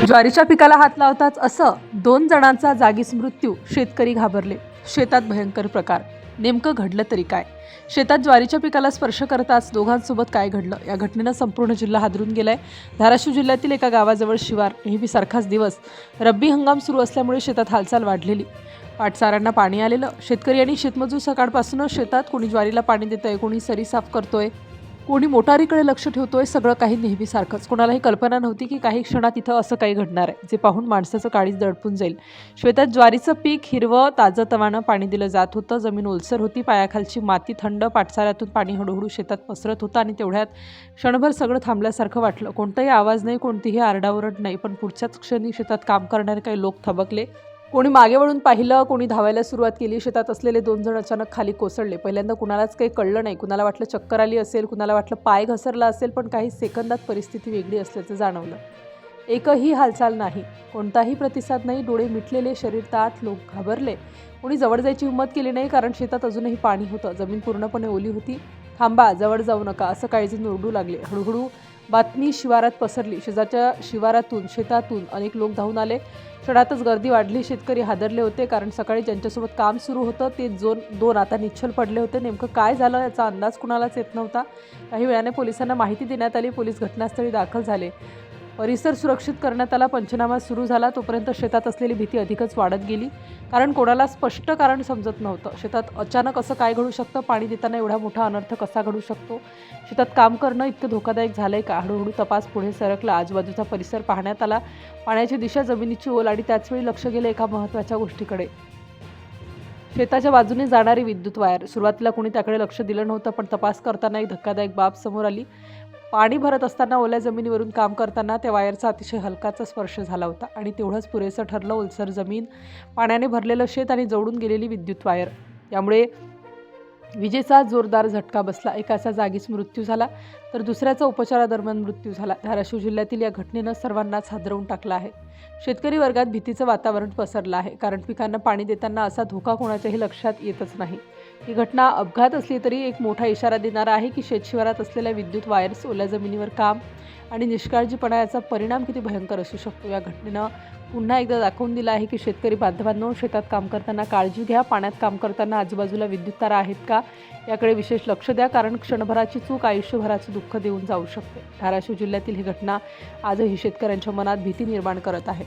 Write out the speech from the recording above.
ज्वारीच्या पिकाला हात लावताच असं 2 जणांचा जागीच मृत्यू, शेतकरी घाबरले. शेतात भयंकर प्रकार, नेमकं घडलं तरी काय? शेतात ज्वारीच्या पिकाला स्पर्श करताच दोघांसोबत काय घडलं? या घटनेनं संपूर्ण जिल्हा हादरून गेलाय. धाराशिव जिल्ह्यातील एका गावाजवळ शिवार नेहमीसारखाच दिवस. रब्बी हंगाम सुरू असल्यामुळे शेतात हालचाल वाढलेली. पाटसारांना पाणी आलेलं. शेतकरी आणि शेतमजूर सकाळपासूनच शेतात, कोणी ज्वारीला पाणी देतंय, कोणी सरी साफ करतोय, कोणी मोटारीकडे लक्ष ठेवतोय. सगळं काही नेहमीसारखंच. कोणालाही कल्पना नव्हती की काही क्षणात इथं असं काही घडणार आहे, जे पाहून माणसाचं काळीज दडपून जाईल. शेतात ज्वारीचं पीक हिरवं ताजंतवानं पाणी दिलं जात होतं. जमीन ओलसर होती, पायाखालची माती थंड. पाटसाऱ्यातून पाणी हळूहळू शेतात पसरत होतं आणि तेवढ्यात क्षणभर सगळं थांबल्यासारखं वाटलं. कोणताही आवाज नाही, कोणतीही आरडाओरड नाही. पण पुढच्याच क्षणी शेतात काम करणारे काही लोक थबकले. कोणी मागे वळून पाहिलं, कोणी धावायला सुरुवात केली. शेतात असलेले 2 जण अचानक खाली कोसळले. पहिल्यांदा कुणालाच काही कळलं नाही. कुणाला वाटलं चक्कर आली असेल, कुणाला वाटलं पाय घसरला असेल, पण काही सेकंदात परिस्थिती वेगळी असल्याचं जाणवलं. एकही हालचाल नाही, कोणताही प्रतिसाद नाही. डोळे मिटलेले, शरीर ताठ. लोक घाबरले. कोणी जवळ जायची हिंमत केली नाही, कारण शेतात अजूनही पाणी होतं. जमीन पूर्णपणे ओली होती. थांबा, जवळ जाऊ नका, असं काहीजण ओरडू लागले. हळूहळू बातमी शिवारात पसरली. शेजारच्या शिवारातून, शेतातून अनेक लोक धावून आले. क्षणातच गर्दी वाढली. शेतकरी हादरले होते, कारण सकाळी ज्यांच्यासोबत काम सुरू होतं ते 2 आता निश्चल पडले होते. नेमकं काय झालं याचा अंदाज कुणालाच येत नव्हता. काही वेळाने पोलिसांना माहिती देण्यात आली. पोलीस घटनास्थळी दाखल झाले. परिसर सुरक्षित करण्यात आला. पंचनामा सुरू झाला. तोपर्यंत शेतात असलेली भीती अधिकच वाढत गेली, कारण कोणाला स्पष्ट कारण समजत नव्हतं. शेतात अचानक असं काय घडू शकतं? पाणी देताना एवढा मोठा अनर्थ कसा घडू शकतो? शेतात काम करणं इतकं धोकादायक झालंय का? हळूहळू तपास पुढे सरकला. आजूबाजूचा परिसर पाहण्यात आला. पाण्याची दिशा, जमिनीची ओल आणि त्याचवेळी लक्ष गेलं एका महत्त्वाच्या गोष्टीकडे. शेताच्या बाजूने जाणारी विद्युत वायर. सुरुवातीला कोणी त्याकडे लक्ष दिलं नव्हतं, पण तपास करताना एक धक्कादायक बाब समोर आली. पाणी भरत असताना ओल्या जमिनीवरून काम करताना त्या वायरचा अतिशय हलकाचा स्पर्श झाला होता, आणि तेवढंच पुरेसं ठरलं. ओलसर जमीन, पाण्याने भरलेलं शेत आणि जवळून गेलेली विद्युत वायर. यामुळे विजेचा जोरदार झटका बसला. एकाचा जागीच मृत्यू झाला, तर दुसऱ्याचा उपचारादरम्यान मृत्यू झाला. धाराशिव जिल्ह्यातील या घटनेनं सर्वांनाच हादरवून टाकलं आहे. शेतकरी वर्गात भीतीचं वातावरण पसरलं आहे, कारण पिकांना पाणी देताना असा धोका कोणाच्याही लक्षात येतच नाही. ही घटना अपघात असली तरी एक मोठा इशारा देणारा आहे की शेतशिवारात असलेल्या विद्युत वायर्स, ओल्या जमिनीवर काम आणि निष्काळजीपणा याचा परिणाम किती भयंकर असू शकतो. या घटनेनं पुन्हा एकदा दाखवून दिलं आहे की शेतकरी बांधवांनो, शेतात काम करताना काळजी घ्या. पाण्यात काम करताना आजूबाजूला विद्युत तारा आहेत का, याकडे विशेष लक्ष द्या, कारण क्षणभराची चूक आयुष्यभराचं दुःख देऊन जाऊ शकते. धाराशिव जिल्ह्यातील ही घटना आजही शेतकऱ्यांच्या मनात भीती निर्माण करत आहे.